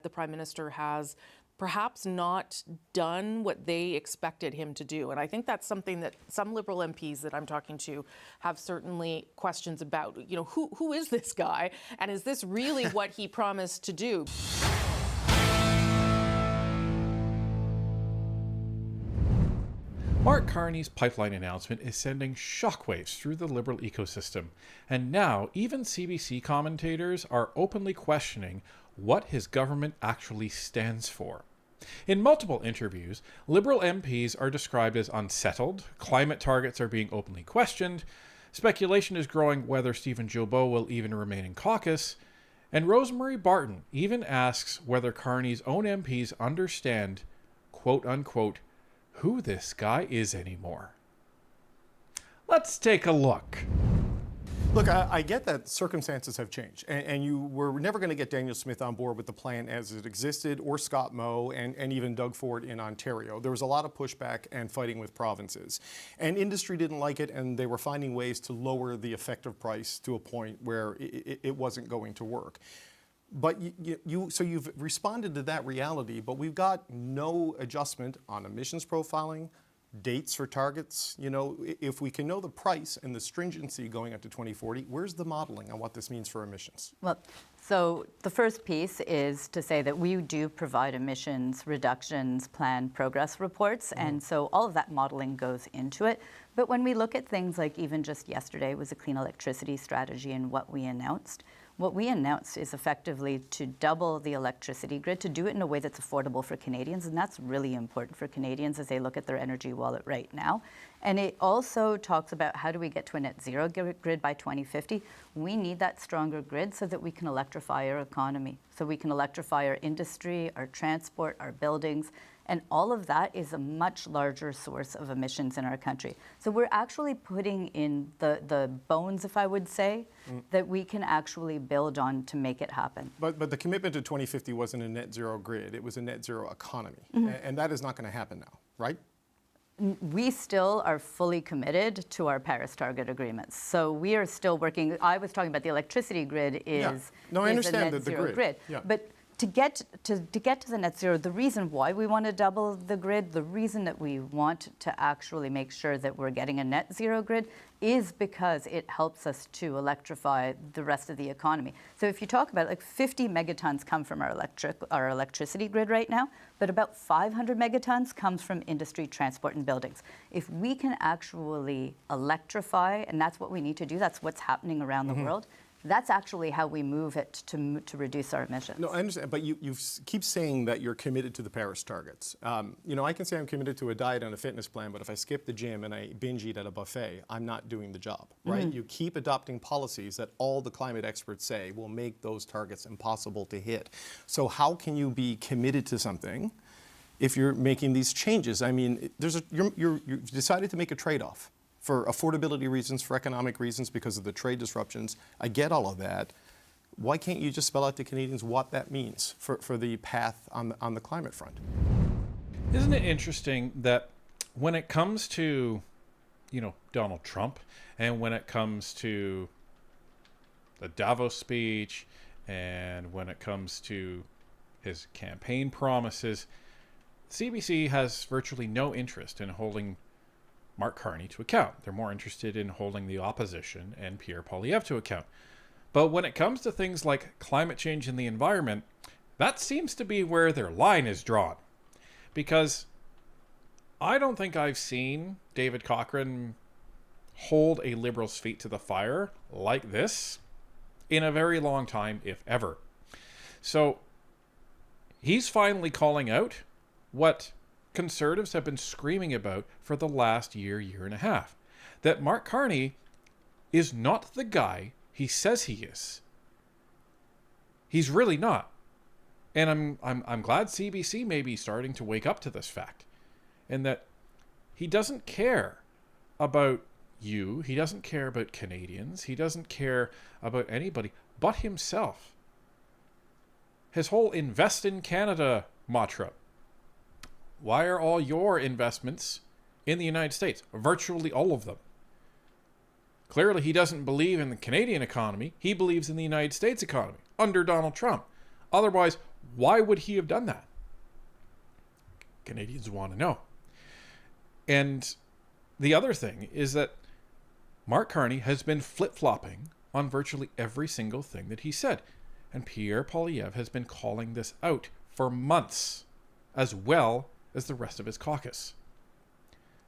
The Prime Minister has perhaps not done what they expected him to do. And I think that's something that some Liberal MPs that I'm talking to have certainly questions about. You know, who is this guy? And is this really what he promised to do? Mark Carney's pipeline announcement is sending shockwaves through the Liberal ecosystem, and now even CBC commentators are openly questioning what his government actually stands for. In multiple interviews, Liberal MPs are described as unsettled, climate targets are being openly questioned, speculation is growing whether Stephen Joubert will even remain in caucus, and Rosemary Barton even asks whether Carney's own MPs understand, quote-unquote, who this guy is anymore. Let's take a look. Look, I get that circumstances have changed, and you were never going to get Daniel Smith on board with the plan as it existed, or Scott Moe, and even Doug Ford in Ontario. There was a lot of pushback and fighting with provinces, and industry didn't like it, and they were finding ways to lower the effective price to a point where it wasn't going to work. But so you've responded to that reality, but we've got no adjustment on emissions profiling, dates for targets. You know, if we can know the price and the stringency going up to 2040, where's the modeling on what this means for emissions? Well, so the first piece is to say that we do provide emissions reductions plan progress reports, and so all of that modeling goes into it. But when we look at things like even just yesterday was a clean electricity strategy and what we announced is effectively to double the electricity grid, to do it in a way that's affordable for Canadians, and that's really important for Canadians as they look at their energy wallet right now. And it also talks about how do we get to a net zero grid by 2050. We need that stronger grid so that we can electrify our economy, so we can electrify our industry, our transport, our buildings, and all of that is a much larger source of emissions in our country. So we're actually putting in the bones, if I would say, that we can actually build on to make it happen. But the commitment to 2050 wasn't a net zero grid, it was a net zero economy. And that is not going to happen now, right? We still are fully committed to our Paris target agreements. So we are still working. I was talking about the electricity grid is, I understand a net the zero grid. Yeah. But to get to the net zero, the reason why we want to double the grid, the reason that we want to actually make sure that we're getting a net zero grid is because it helps us to electrify the rest of the economy. So if you talk about like 50 megatons come from our electricity grid right now, but about 500 megatons comes from industry, transport, and buildings. If we can actually electrify, and that's what we need to do, that's what's happening around the world, that's actually how we move it to reduce our emissions. No, I understand, but you keep saying that you're committed to the Paris targets. You know, I can say I'm committed to a diet and a fitness plan, but if I skip the gym and I binge eat at a buffet, I'm not doing the job, right? You keep adopting policies that all the climate experts say will make those targets impossible to hit. So how can you be committed to something if you're making these changes? I mean, you've decided to make a trade-off. For affordability reasons, for economic reasons, because of the trade disruptions. I get all of that. Why can't you just spell out to Canadians what that means for the path on the climate front? Isn't it interesting that when it comes to, you know, Donald Trump, and when it comes to the Davos speech, and when it comes to his campaign promises, CBC has virtually no interest in holding Mark Carney to account. They're more interested in holding the opposition and Pierre Poilievre to account. But when it comes to things like climate change and the environment, that seems to be where their line is drawn. Because I don't think I've seen David Cochrane hold a Liberal's feet to the fire like this in a very long time, if ever. So he's finally calling out what Conservatives have been screaming about for the last year and a half. That Mark Carney is not the guy he says he is. He's really not. And I'm glad CBC may be starting to wake up to this fact. And that he doesn't care about you. He doesn't care about Canadians. He doesn't care about anybody but himself. His whole invest in Canada mantra. Why are all your investments in the United States? Virtually all of them. Clearly, he doesn't believe in the Canadian economy. He believes in the United States economy under Donald Trump. Otherwise, Why would he have done that? Canadians want to know. And the other thing is that Mark Carney has been flip-flopping on virtually every single thing that he said. And Pierre Poilievre has been calling this out for months, as well as the rest of his caucus.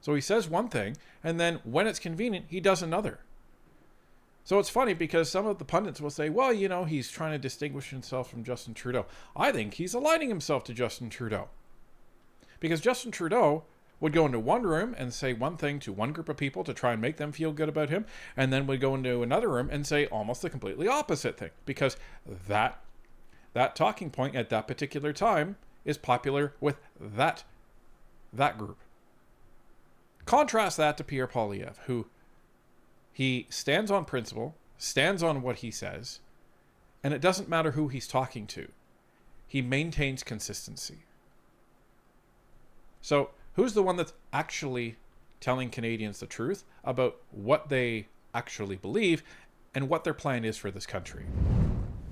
So he says one thing, and then when it's convenient, he does another. So it's funny because some of the pundits will say, well, you know, he's trying to distinguish himself from Justin Trudeau. I think he's aligning himself to Justin Trudeau. Because Justin Trudeau would go into one room and say one thing to one group of people to try and make them feel good about him, and then would go into another room and say almost the completely opposite thing, because that talking point at that particular time is popular with that group. Contrast that to Pierre Poilievre, who he stands on principle, stands on what he says, and it doesn't matter who he's talking to. He maintains consistency. So who's the one that's actually telling Canadians the truth about what they actually believe and what their plan is for this country?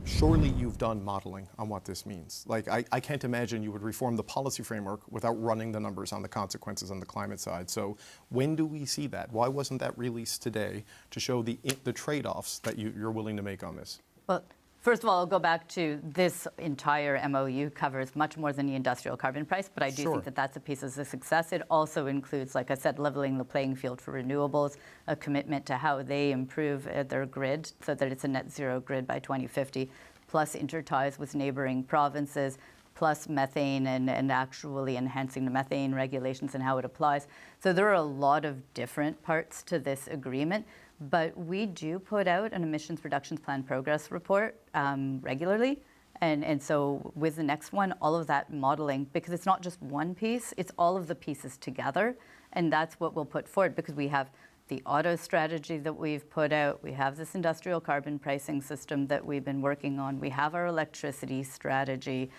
Surely you've done modeling on what this means. Like, I can't imagine you would reform the policy framework without running the numbers on the consequences on the climate side. So when do we see that? Why wasn't that released today to show the trade-offs that you're willing to make on this? Well, first of all, I'll go back to this entire MOU covers much more than the industrial carbon price, but I do Sure. think that that's a piece of the success. It also includes, like I said, leveling the playing field for renewables, a commitment to how they improve their grid so that it's a net zero grid by 2050, plus interties with neighboring provinces, plus methane and actually enhancing the methane regulations and how it applies. So there are a lot of different parts to this agreement. But we do put out an emissions reductions plan progress report regularly. And so with the next one, all of that modeling, because it's not just one piece, it's all of the pieces together. And that's what we'll put forward, because we have the auto strategy that we've put out. We have this industrial carbon pricing system that we've been working on. We have our electricity strategy.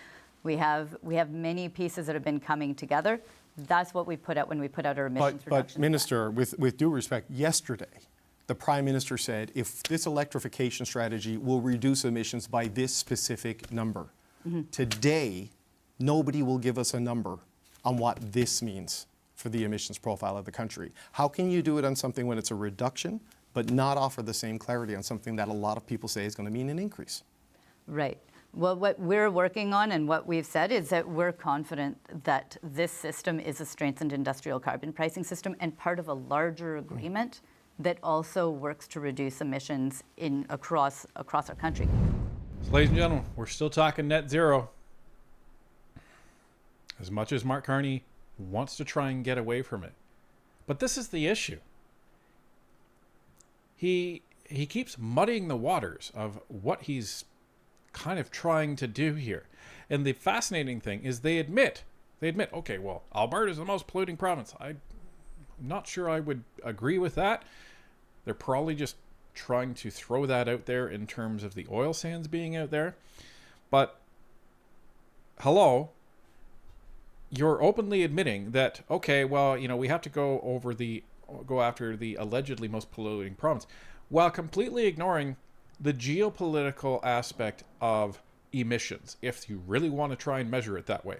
We have many pieces that have been coming together. That's what we put out when we put out our emissions reductions But Minister, with due respect, yesterday, the Prime Minister said if this electrification strategy will reduce emissions by this specific number. Today, nobody will give us a number on what this means for the emissions profile of the country. How can you do it on something when it's a reduction, but not offer the same clarity on something that a lot of people say is going to mean an increase? Right. Well, what we're working on and what we've said is that we're confident that this system is a strengthened industrial carbon pricing system and part of a larger agreement that also works to reduce emissions across our country. So, ladies and gentlemen, we're still talking net zero. As much as Mark Carney wants to try and get away from it. But this is the issue. He keeps muddying the waters of what he's kind of trying to do here. And the fascinating thing is they admit, okay, well, Alberta is the most polluting province. I'm not sure I would agree with that. They're probably just trying to throw that out there in terms of the oil sands being out there. But hello, you're openly admitting that, okay, well, you know, we have to go after the allegedly most polluting province, while completely ignoring the geopolitical aspect of emissions, if you really want to try and measure it that way.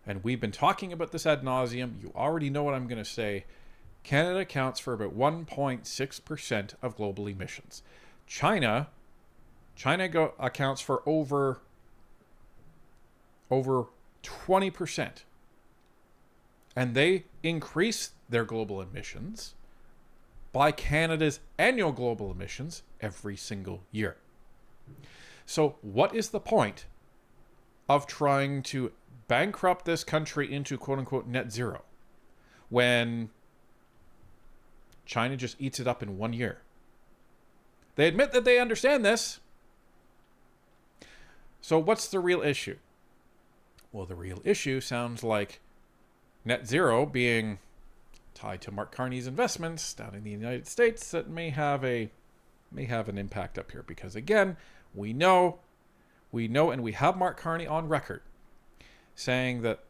And we've been talking about this ad nauseum. You already know what I'm going to say. Canada accounts for about 1.6% of global emissions. China accounts for over 20%. And they increase their global emissions by Canada's annual global emissions every single year. So what is the point of trying to bankrupt this country into quote-unquote net zero when China just eats it up in 1 year? They admit that they understand this. So what's the real issue? Well, the real issue sounds like net zero being tied to Mark Carney's investments down in the United States that may have an impact up here, because again, we know and we have Mark Carney on record saying that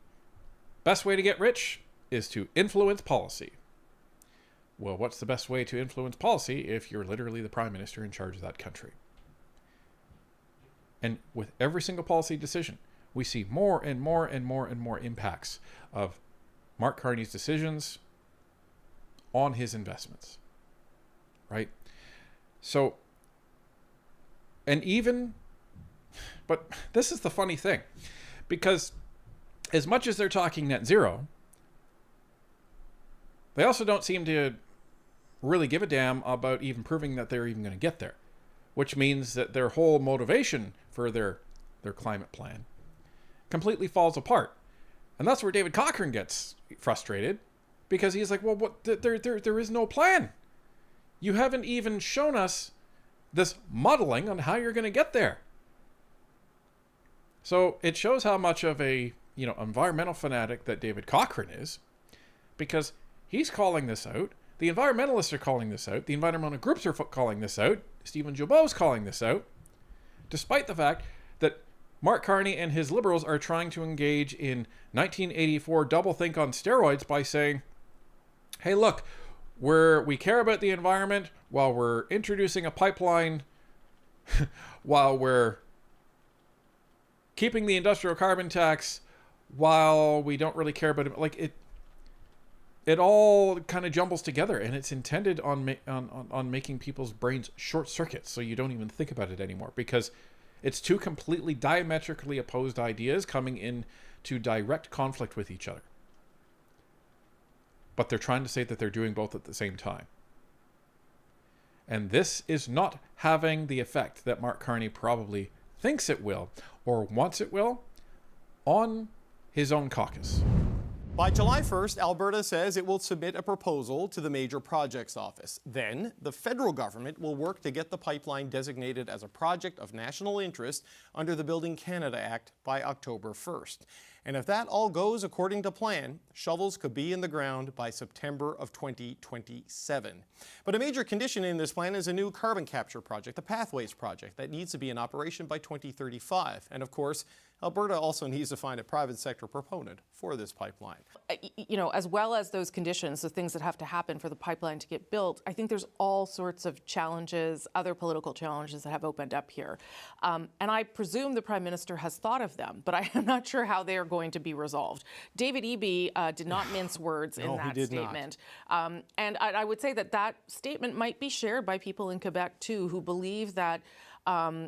best way to get rich is to influence policy. Well, what's the best way to influence policy if you're literally the prime minister in charge of that country? And with every single policy decision, we see more and more and more and more impacts of Mark Carney's decisions on his investments, right? So, and even, but this is the funny thing, because as much as they're talking net zero, they also don't seem to really give a damn about even proving that they're even going to get there, which means that their whole motivation for their climate plan completely falls apart. And that's where David Cochrane gets frustrated, because he's like, well, what? There is no plan. You haven't even shown us this modeling on how you're going to get there. So it shows how much of a, environmental fanatic that David Cochrane is, because he's calling this out. The environmentalists are calling this out. The environmental groups are calling this out. Stephen Jobot's calling this out, despite the fact that Mark Carney and his liberals are trying to engage in 1984 doublethink on steroids by saying, hey, look, we care about the environment while we're introducing a pipeline, while we're keeping the industrial carbon tax, while we don't really care about it. Like, it all kind of jumbles together, and it's intended on making people's brains short circuit, so you don't even think about it anymore, because it's two completely diametrically opposed ideas coming into direct conflict with each other. But they're trying to say that they're doing both at the same time. And this is not having the effect that Mark Carney probably thinks it will, or wants it will, on his own caucus. By July 1st, Alberta says it will submit a proposal to the Major Projects Office. Then, the federal government will work to get the pipeline designated as a project of national interest under the Building Canada Act by October 1st. And if that all goes according to plan, shovels could be in the ground by September of 2027. But a major condition in this plan is a new carbon capture project, the Pathways project, that needs to be in operation by 2035. And of course, Alberta also needs to find a private sector proponent for this pipeline. As well as those conditions, the things that have to happen for the pipeline to get built, I think there's all sorts of challenges, other political challenges that have opened up here. And I presume the Prime Minister has thought of them, but I am not sure how they are going to be resolved. David Eby did not mince words in that statement. And I would say that statement might be shared by people in Quebec, too, who believe that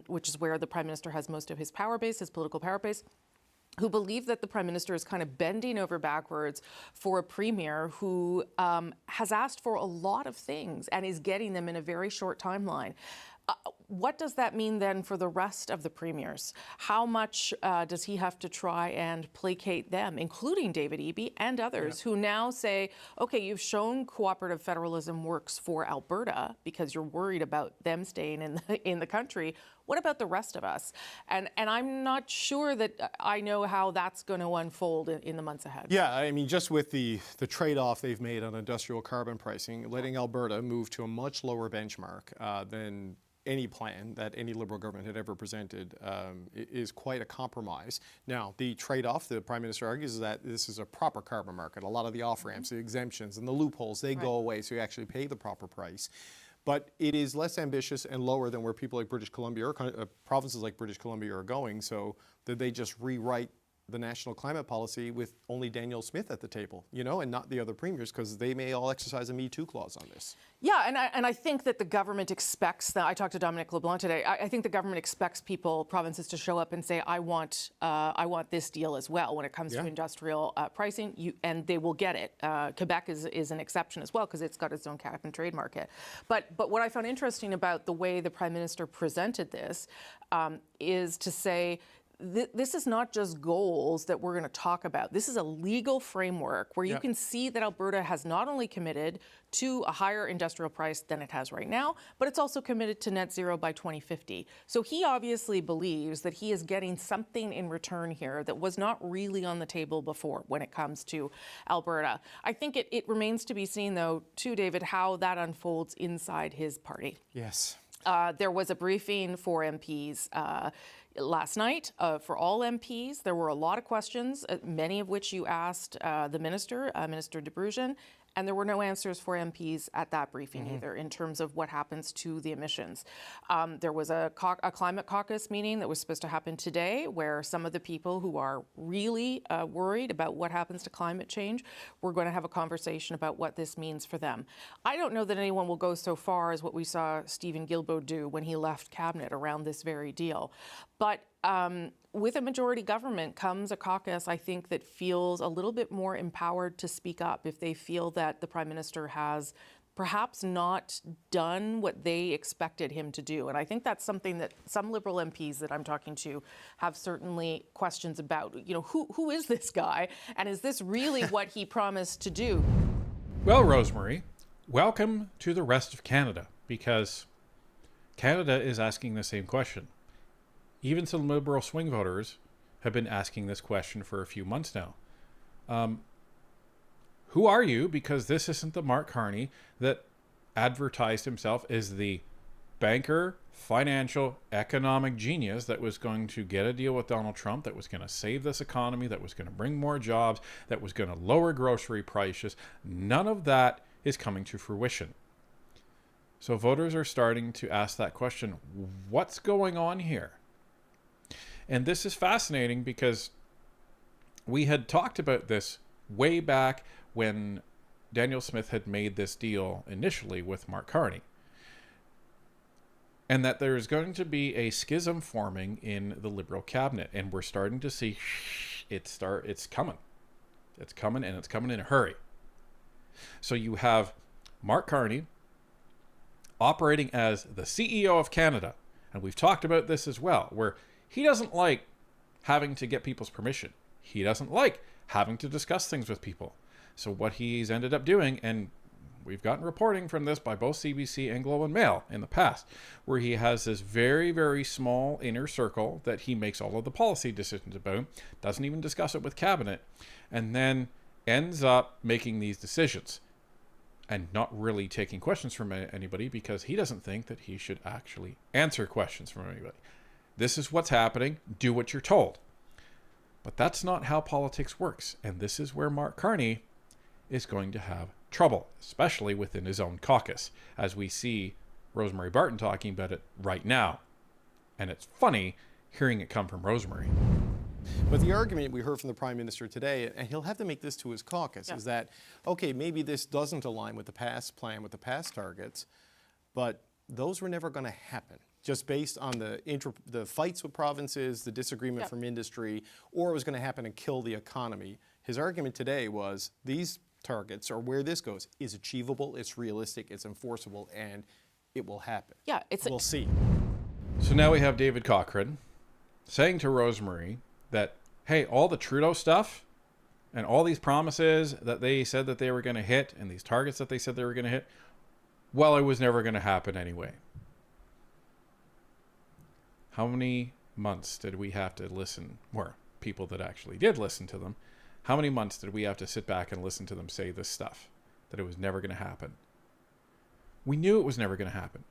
which is where the Prime Minister has most of his power base, his political power base, who believe that the Prime Minister is kind of bending over backwards for a Premier who has asked for a lot of things and is getting them in a very short timeline. What does that mean then for the rest of the premiers? How much does he have to try and placate them, including David Eby and others who now say, okay, you've shown cooperative federalism works for Alberta because you're worried about them staying in the country. What about the rest of us? And I'm not sure that I know how that's going to unfold in the months ahead. Yeah, I mean, just with the trade-off they've made on industrial carbon pricing, letting Alberta move to a much lower benchmark than any plan that any Liberal government had ever presented is quite a compromise. Now, the trade-off, the Prime Minister argues, is that this is a proper carbon market. A lot of the off-ramps, the exemptions, and the loopholes, they go away, so you actually pay the proper price. But it is less ambitious and lower than where people like British Columbia or provinces like British Columbia are going. So did they just rewrite the national climate policy with only Danielle Smith at the table, and not the other premiers, because they may all exercise a Me Too clause on this. Yeah, and I think that the government expects that. I talked to Dominic LeBlanc today. I think the government expects provinces to show up and say, I want this deal as well when it comes to industrial pricing, and they will get it. Quebec is an exception as well because it's got its own cap and trade market. But what I found interesting about the way the Prime Minister presented this is to say, this is not just goals that we're going to talk about. This is a legal framework where you can see that Alberta has not only committed to a higher industrial price than it has right now, but it's also committed to net zero by 2050. So he obviously believes that he is getting something in return here that was not really on the table before when it comes to Alberta. I think it remains to be seen, though, too, David, how that unfolds inside his party. Yes. There was a briefing for MPs last night for all MPs. There were a lot of questions, many of which you asked the minister, Minister de Bruijn, And there were no answers for MPs at that briefing either in terms of what happens to the emissions. There was a climate caucus meeting that was supposed to happen today where some of the people who are really worried about what happens to climate change, we're going to have a conversation about what this means for them. I don't know that anyone will go so far as what we saw Stephen Guilbeault do when he left cabinet around this very deal. But with a majority government comes a caucus, I think, that feels a little bit more empowered to speak up if they feel that the Prime Minister has perhaps not done what they expected him to do. And I think that's something that some Liberal MPs that I'm talking to have certainly questions about. You know, who is this guy? And is this really what he promised to do? Well, Rosemary, welcome to the rest of Canada, because Canada is asking the same question. Even some Liberal swing voters have been asking this question for a few months now. Who are you? Because this isn't the Mark Carney that advertised himself as the banker, financial, economic genius that was going to get a deal with Donald Trump, that was going to save this economy, that was going to bring more jobs, that was going to lower grocery prices. None of that is coming to fruition. So voters are starting to ask that question, what's going on here? And this is fascinating because we had talked about this way back when Daniel Smith had made this deal initially with Mark Carney. And that there's going to be a schism forming in the Liberal cabinet. And we're starting to see it's coming. It's coming, and it's coming in a hurry. So you have Mark Carney operating as the CEO of Canada. And we've talked about this as well, where he doesn't like having to get people's permission. He doesn't like having to discuss things with people. So what he's ended up doing, and we've gotten reporting from this by both CBC and Globe and Mail in the past, where he has this very, very small inner circle that he makes all of the policy decisions about, doesn't even discuss it with cabinet, and then ends up making these decisions and not really taking questions from anybody because he doesn't think that he should actually answer questions from anybody. This is what's happening. Do what you're told. But that's not how politics works. And this is where Mark Carney is going to have trouble, especially within his own caucus, as we see Rosemary Barton talking about it right now. And it's funny hearing it come from Rosemary. But the argument we heard from the Prime Minister today, and he'll have to make this to his caucus, is that, okay, maybe this doesn't align with the past plan, with the past targets, but those were never going to happen. Just based on the fights with provinces, the disagreement from industry, or it was going to happen and kill the economy. His argument today was these targets, or where this goes, is achievable, it's realistic, it's enforceable, and it will happen. Yeah, we'll see. So now we have David Cochrane saying to Rosemary that, hey, all the Trudeau stuff and all these promises that they said that they were going to hit and these targets that they said they were going to hit, well, it was never going to happen anyway. How many months did we have to listen, or people that actually did listen to them, how many months did we have to sit back and listen to them say this stuff, that it was never going to happen? We knew it was never going to happen.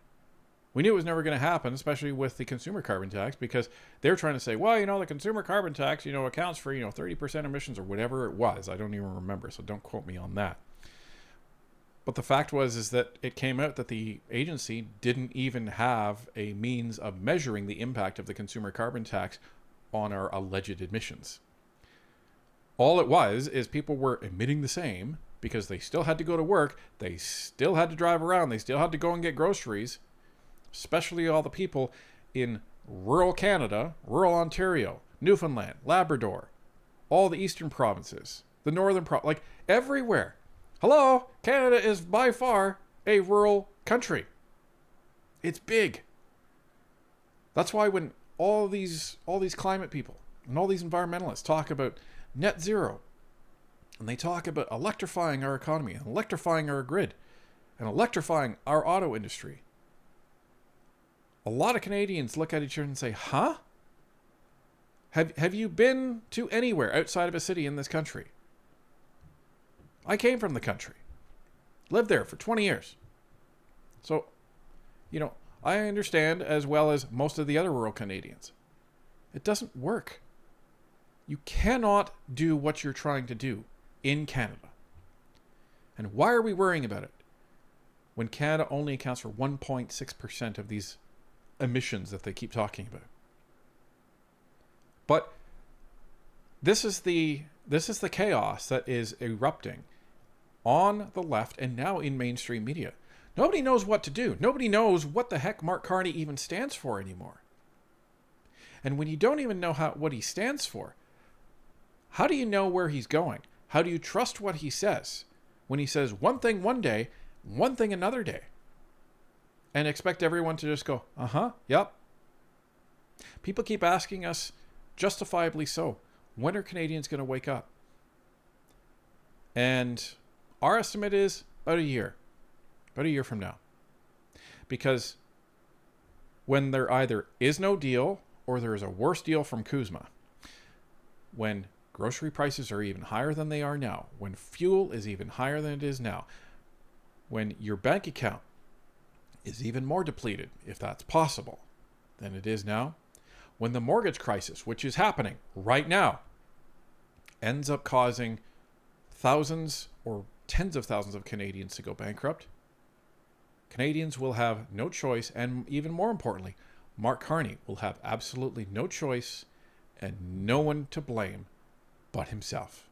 We knew it was never going to happen, especially with the consumer carbon tax, because they're trying to say, well, the consumer carbon tax, accounts for, 30% emissions or whatever it was. I don't even remember, so don't quote me on that. But the fact is that it came out that the agency didn't even have a means of measuring the impact of the consumer carbon tax on our alleged emissions. All it was is people were emitting the same because they still had to go to work, they still had to drive around, they still had to go and get groceries, especially all the people in rural Canada, rural Ontario, Newfoundland, Labrador, all the eastern provinces, the northern like everywhere. Hello, Canada is by far a rural country. It's big. That's why when all these climate people and all these environmentalists talk about net zero, and they talk about electrifying our economy and electrifying our grid and electrifying our auto industry, a lot of Canadians look at each other and say, huh? Have you been to anywhere outside of a city in this country? I came from the country, lived there for 20 years. So, I understand as well as most of the other rural Canadians. It doesn't work. You cannot do what you're trying to do in Canada. And why are we worrying about it when Canada only accounts for 1.6% of these emissions that they keep talking about? But this is the chaos that is erupting on the left and now in mainstream media. Nobody knows what to do. Nobody knows what the heck Mark Carney even stands for anymore. And when you don't even know what he stands for, how do you know where he's going? How do you trust what he says when he says one thing one day, one thing another day, and expect everyone to just go, yep. People keep asking us, justifiably so, when are Canadians going to wake up? And our estimate is about a year from now. Because when there either is no deal or there is a worse deal from Kuzma, when grocery prices are even higher than they are now, when fuel is even higher than it is now, when your bank account is even more depleted, if that's possible, than it is now, when the mortgage crisis, which is happening right now, ends up causing thousands or tens of thousands of Canadians to go bankrupt, Canadians will have no choice, and even more importantly, Mark Carney will have absolutely no choice and no one to blame but himself.